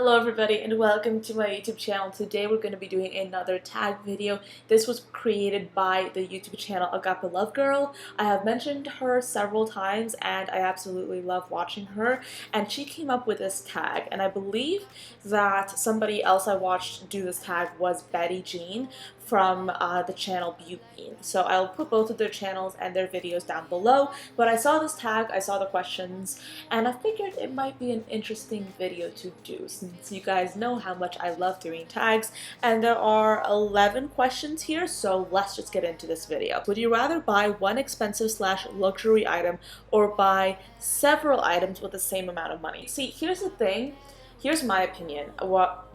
Hello everybody and welcome to my YouTube channel. Today we're going to be doing another tag video. This was created by the YouTube channel agapelovegirl. I have mentioned her several times and I absolutely love watching her, and she came up with this tag, and I believe that somebody else I watched do this tag was Betty Jean from the channel Boujee. So I'll put both of their channels and their videos down below, but I saw this tag, I saw the questions, and I figured it might be an interesting video to do since you guys know how much I love doing tags. And there are 11 questions here, so let's just get into this video. Would you rather buy one expensive / luxury item or buy several items with the same amount of money? See, here's the thing. Here's my opinion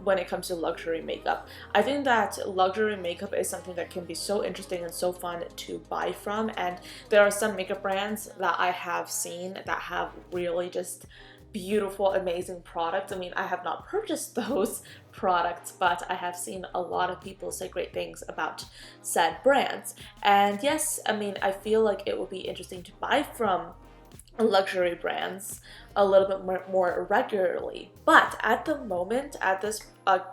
when it comes to luxury makeup. I think that luxury makeup is something that can be so interesting and so fun to buy from, and there are some makeup brands that I have seen that have really just beautiful, amazing products. I mean, I have not purchased those products, but I have seen a lot of people say great things about said brands. And yes, I mean, I feel like it would be interesting to buy from luxury brands a little bit more regularly, but at the moment, at this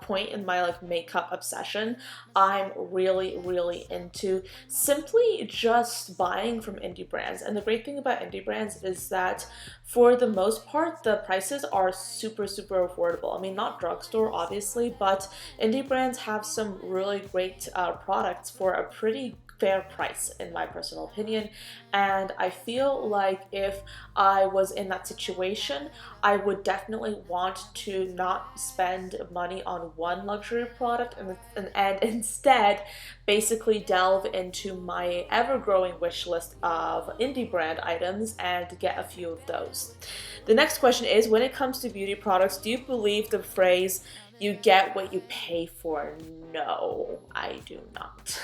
point in my makeup obsession, I'm really into simply just buying from indie brands. And the great thing about indie brands is that for the most part the prices are super affordable. I mean, not Drugstore obviously, but indie brands have some really great products for a pretty fair price in my personal opinion. And I feel like if I was in that situation, I would definitely want to not spend money on one luxury product and instead basically delve into my ever-growing wish list of indie brand items and get a few of those. The next question is, when it comes to beauty products, do you believe the phrase "you get what you pay for"? No, I do not.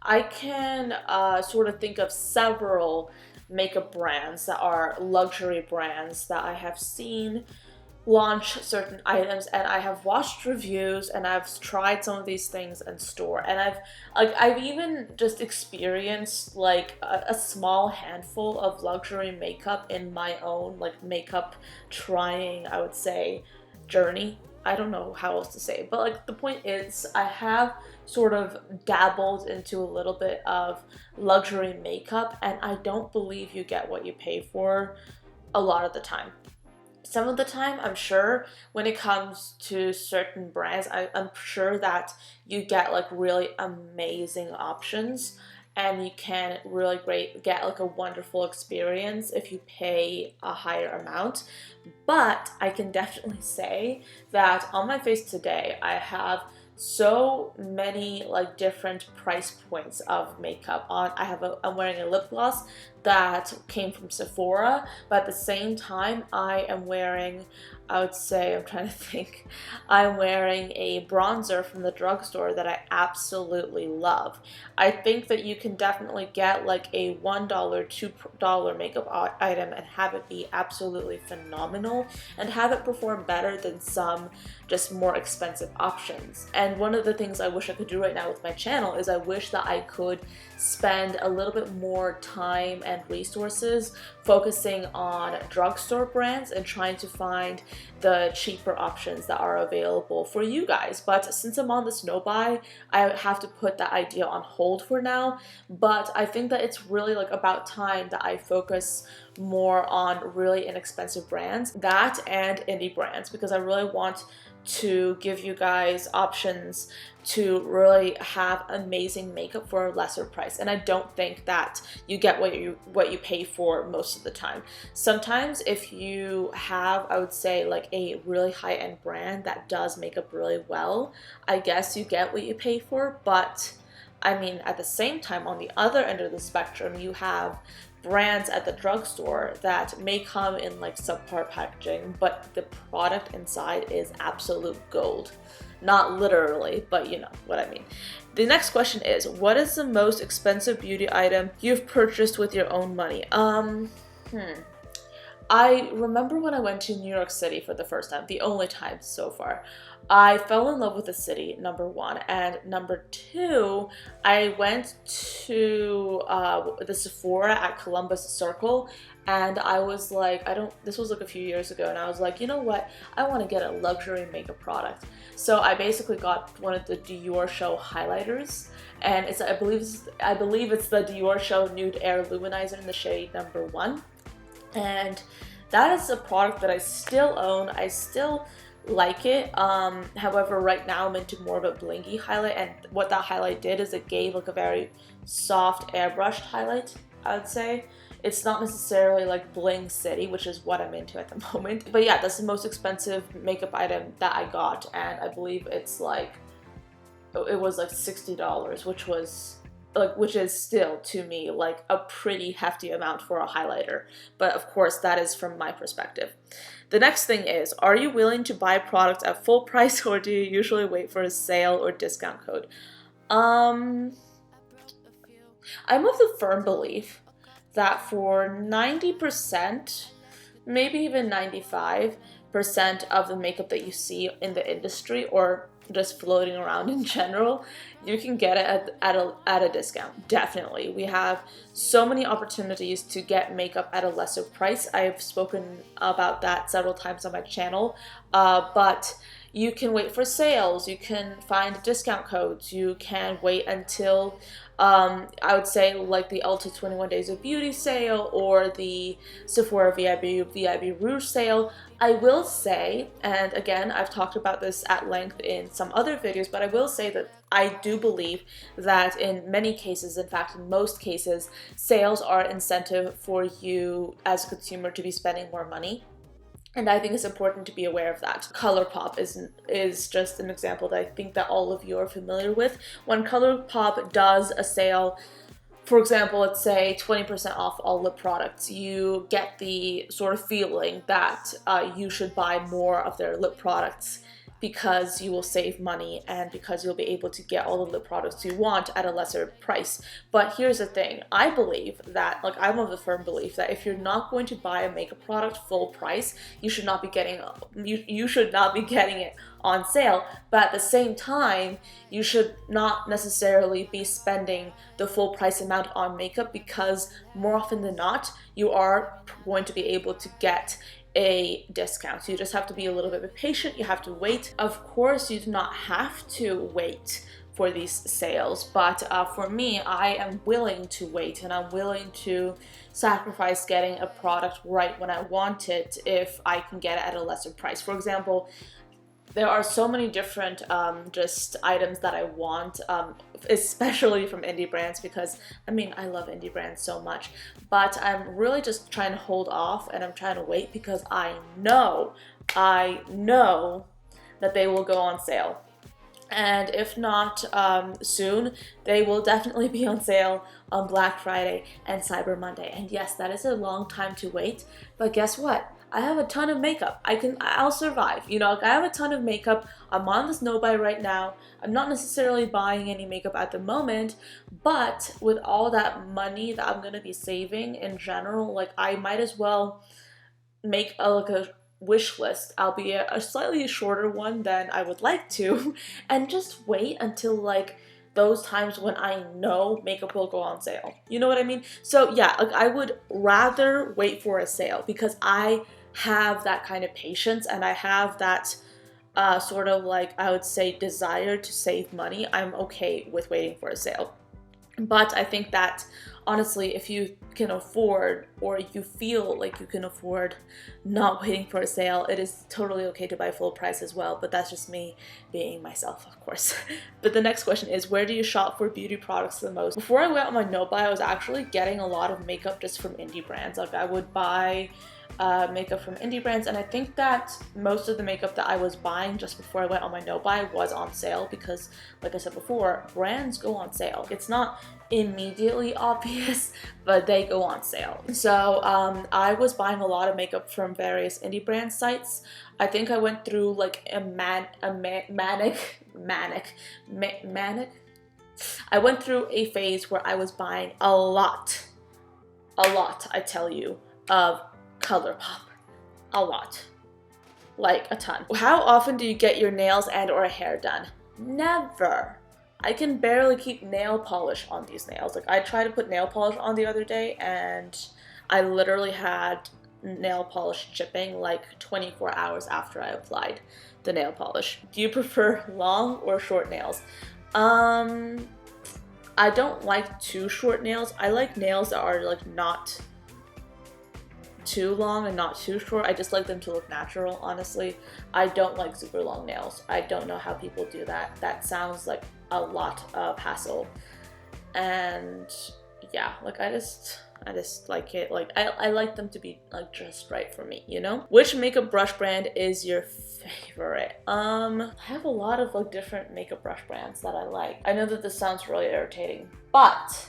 I can sort of think of several makeup brands that are luxury brands that I have seen launch certain items, and I have watched reviews and I've tried some of these things in store, and I've even just experienced like a small handful of luxury makeup in my own makeup trying, I would say, journey. I don't know how else to say, but the point is I have sort of dabbled into a little bit of luxury makeup, and I don't believe you get what you pay for a lot of the time. Some of the time, I'm sure when it comes to certain brands, I'm sure that you get really amazing options, and you can really get a wonderful experience if you pay a higher amount. But I can definitely say that on my face today, I have so many different price points of makeup on. I'm wearing a lip gloss that came from Sephora, but at the same time I am wearing, I would say, I'm trying to think, I'm wearing a bronzer from the Drugstore that I absolutely love. I think that you can definitely get a $1, $2 makeup item and have it be absolutely phenomenal and have it perform better than some just more expensive options. And one of the things I wish I could do right now with my channel is I wish that I could spend a little bit more time and resources focusing on drugstore brands and trying to find the cheaper options that are available for you guys. But since I'm on this no buy, I have to put that idea on hold for now. But I think that it's really about time that I focus more on really inexpensive brands, that and indie brands, because I really want to give you guys options to really have amazing makeup for a lesser price. And I don't think that you get what you pay for most of the time. Sometimes if you have, I would say, a really high-end brand that does makeup really well, I guess you get what you pay for. But I mean, at the same time, on the other end of the spectrum, you have brands at the drugstore that may come in subpar packaging, but the product inside is absolute gold. Not literally, but you know what I mean. The next question is, what is the most expensive beauty item you've purchased with your own money? I remember when I went to New York City for the first time, the only time so far. I fell in love with the city, number one, and number two, I went to the Sephora at Columbus Circle, and I was like, this was like a few years ago, and I was like, you know what, I want to get a luxury makeup product. So I basically got one of the Dior Show highlighters, and I believe it's the Dior Show Nude Air Luminizer in the shade number 1. And that is a product that I still own. I still like it. However, right now I'm into more of a blingy highlight, and what that highlight did is it gave like a very soft airbrushed highlight, I would say. It's not necessarily like bling city, which is what I'm into at the moment. But yeah, that's the most expensive makeup item that I got, and I believe it was like $60, which is still to me like a pretty hefty amount for a highlighter. But of course, that is from my perspective. The next thing is, are you willing to buy products at full price, or do you usually wait for a sale or discount code? I'm of the firm belief that for 90%, maybe even 95% of the makeup that you see in the industry or just floating around in general, you can get it at a discount. Definitely. We have so many opportunities to get makeup at a lesser price. I've spoken about that several times on my channel, but you can wait for sales, you can find discount codes, you can wait until I would say like the Ulta 21 Days of Beauty sale or the Sephora VIB Rouge sale. I will say, and again, I've talked about this at length in some other videos, but I will say that I do believe that in many cases, in fact, in most cases, sales are incentive for you as a consumer to be spending more money. And I think it's important to be aware of that. ColourPop is just an example that I think that all of you are familiar with. When ColourPop does a sale, for example, let's say 20% off all lip products, you get the sort of feeling that you should buy more of their lip products because you will save money and because you'll be able to get all the lip products you want at a lesser price. But here's the thing, I believe that, like, I'm of the firm belief that if you're not going to buy a makeup product full price, you should not be getting it on sale. But at the same time, you should not necessarily be spending the full price amount on makeup, because more often than not, you are going to be able to get a discount. So you just have to be a little bit patient. You have to wait. Of course, you do not have to wait for these sales, but for me, I am willing to wait, and I'm willing to sacrifice getting a product right when I want it if I can get it at a lesser price. For example, there are so many different just items that I want, especially from indie brands, because I mean, I love indie brands so much, but I'm really just trying to hold off and I'm trying to wait because I know that they will go on sale. And if not soon, they will definitely be on sale on Black Friday and Cyber Monday. And yes, that is a long time to wait, but guess what? I have a ton of makeup. I'll survive. You know, I have a ton of makeup. I'm on this no-buy right now. I'm not necessarily buying any makeup at the moment, but with all that money that I'm gonna be saving in general, like, I might as well make a wish list, albeit a slightly shorter one than I would like to, and just wait until like those times when I know makeup will go on sale. You know what I mean? So yeah, like, I would rather wait for a sale because I have that kind of patience and I have that sort of, like, I would say, desire to save money. I'm okay with waiting for a sale. But I think that honestly, if you can afford, or you feel like you can afford not waiting for a sale, it is totally okay to buy full price as well. But that's just me being myself, of course. But the next question is, where do you shop for beauty products the most? Before I went on my no-buy, I was actually getting a lot of makeup just from indie brands. Like, I would buy makeup from indie brands, and I think that most of the makeup that I was buying just before I went on my no-buy was on sale because, like I said before, brands go on sale. It's not immediately obvious, but they go on sale. So I was buying a lot of makeup from various indie brand sites. I think I went through like I went through a phase where I was buying a lot, I tell you, of ColourPop. A lot. Like a ton. How often do you get your nails and or hair done? Never. I can barely keep nail polish on these nails. Like I tried to put nail polish on the other day and I literally had nail polish chipping like 24 hours after I applied the nail polish. Do you prefer long or short nails? I don't like too short nails. I like nails that are like not too long and not too short. I just like them to look natural, honestly. I don't like super long nails. I don't know how people do that. That sounds like a lot of hassle. And yeah, like I just like it. Like I like them to be like just right for me, you know? Which makeup brush brand is your favorite? I have a lot of like different makeup brush brands that I like. I know that this sounds really irritating, but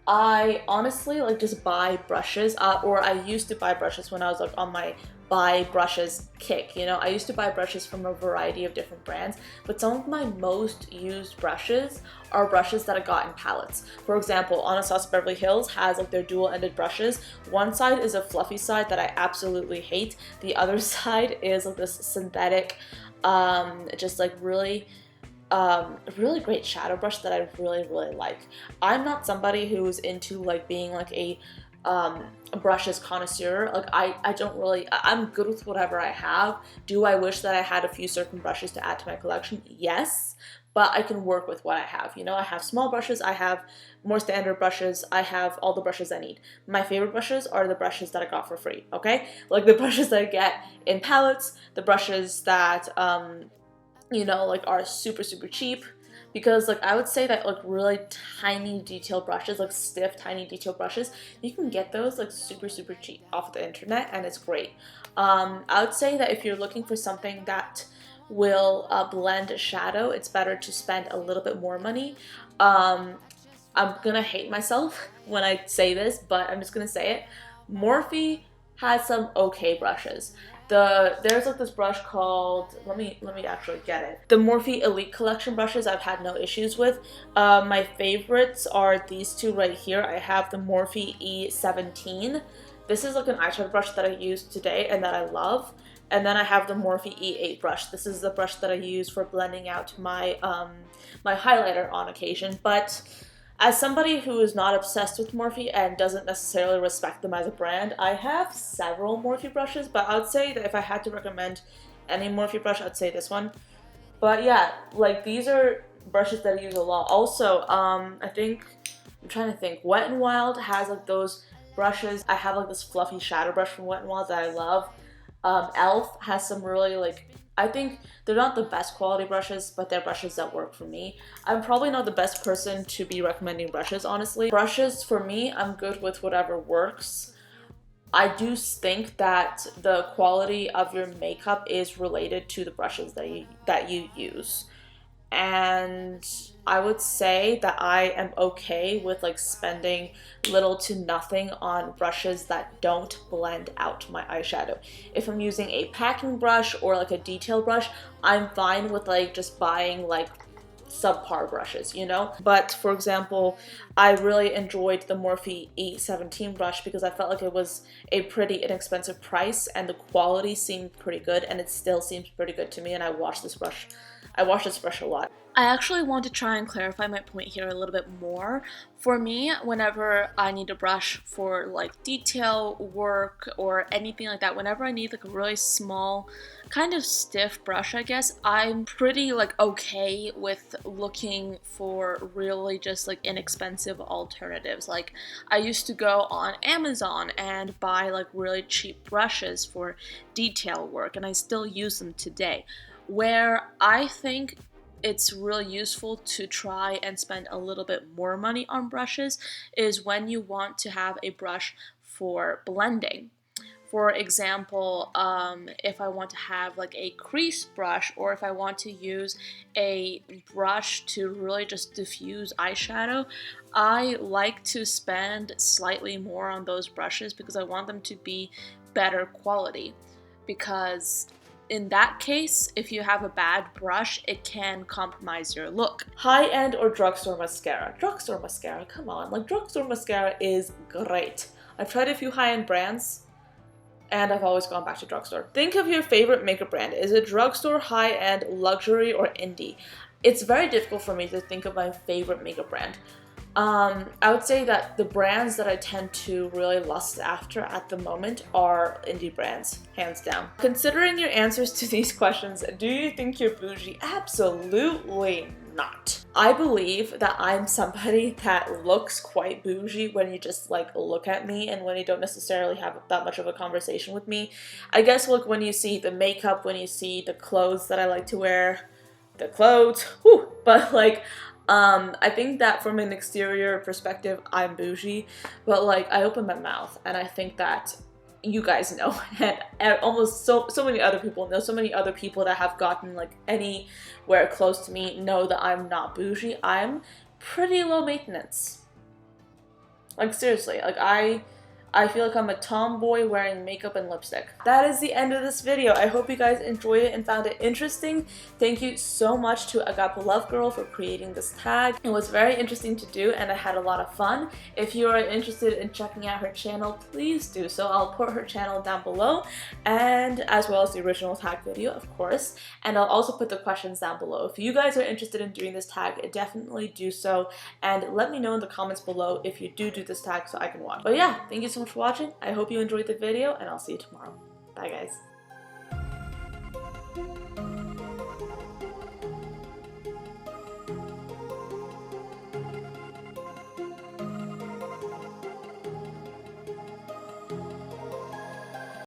I honestly like just buy brushes, or I used to buy brushes when I was like on my buy brushes kick, you know? I used to buy brushes from a variety of different brands, but some of my most used brushes are brushes that I got in palettes. For example, Anastasia Beverly Hills has like their dual-ended brushes. One side is a fluffy side that I absolutely hate. The other side is like this synthetic, just like really great shadow brush that I really like. I'm not somebody who's into like being like a brushes connoisseur. Like I don't really, I'm good with whatever I have. Do I wish that I had a few certain brushes to add to my collection? Yes, but I can work with what I have. You know, I have small brushes, I have more standard brushes, I have all the brushes I need. My favorite brushes are the brushes that I got for free, okay? Like the brushes that I get in palettes, the brushes that you know, like are super cheap, because like I would say that like really tiny detail brushes, like stiff tiny detail brushes, you can get those like super cheap off the internet, and it's great. I would say that if you're looking for something that will blend a shadow, it's better to spend a little bit more money. I'm gonna hate myself when I say this, but I'm just gonna say it. Morphe has some okay brushes. There's like this brush called, let me actually get it. The Morphe Elite Collection brushes I've had no issues with. My favorites are these two right here. I have the Morphe E17. This is like an eyeshadow brush that I used today and that I love. And then I have the Morphe E8 brush. This is the brush that I use for blending out my my highlighter on occasion. But as somebody who is not obsessed with Morphe and doesn't necessarily respect them as a brand, I have several Morphe brushes, but I would say that if I had to recommend any Morphe brush, I'd say this one. But yeah, like these are brushes that I use a lot. Also, I think, I'm trying to think, Wet n Wild has like those brushes. I have like this fluffy shadow brush from Wet n Wild that I love. e.l.f. has some really like, I think they're not the best quality brushes, but they're brushes that work for me. I'm probably not the best person to be recommending brushes, honestly. Brushes, for me, I'm good with whatever works. I do think that the quality of your makeup is related to the brushes that you use. And I would say that I am okay with like spending little to nothing on brushes that don't blend out my eyeshadow. If I'm using a packing brush or like a detail brush, I'm fine with like just buying like subpar brushes, you know? But for example, I really enjoyed the Morphe E17 brush because I felt like it was a pretty inexpensive price and the quality seemed pretty good, and it still seems pretty good to me, and I wash this brush a lot. I actually want to try and clarify my point here a little bit more. For me, whenever I need a brush for like detail work or anything like that, whenever I need like a really small, kind of stiff brush, I guess, I'm pretty like okay with looking for really just like inexpensive alternatives. Like I used to go on Amazon and buy like really cheap brushes for detail work, and I still use them today. Where I think it's really useful to try and spend a little bit more money on brushes is when you want to have a brush for blending. For example, if I want to have like a crease brush, or if I want to use a brush to really just diffuse eyeshadow, I like to spend slightly more on those brushes because I want them to be better quality. Because in that case, if you have a bad brush, it can compromise your look. High-end or drugstore mascara? Drugstore mascara, come on. Like drugstore mascara is great. I've tried a few high-end brands. and I've always gone back to Drugstore. Think of your favorite makeup brand. Is it drugstore, high-end, luxury, or indie? It's very difficult for me to think of my favorite makeup brand. I would say that the brands that I tend to really lust after at the moment are indie brands, hands down. Considering your answers to these questions, do you think you're bougie? Absolutely not. I believe that I'm somebody that looks quite bougie when you just like look at me and when you don't necessarily have that much of a conversation with me. I guess look, when you see the makeup, when you see the clothes that I like to wear, the clothes, whew, but like I think that from an exterior perspective, I'm bougie, but like I open my mouth and I think that you guys know, and almost so many other people know, so many other people that have gotten like anywhere close to me know that I'm not bougie. I'm pretty low maintenance. Like seriously, like I feel like I'm a tomboy wearing makeup and lipstick. That is the end of this video. I hope you guys enjoyed it and found it interesting. Thank you so much to agapelovegirl for creating this tag. It was very interesting to do and I had a lot of fun. If you are interested in checking out her channel, please do so. I'll put her channel down below, and as well as the original tag video, of course. And I'll also put the questions down below. If you guys are interested in doing this tag, definitely do so, and let me know in the comments below if you do this tag so I can watch. But yeah, thank you so much for watching. I hope you enjoyed the video, and I'll see you tomorrow. Bye guys.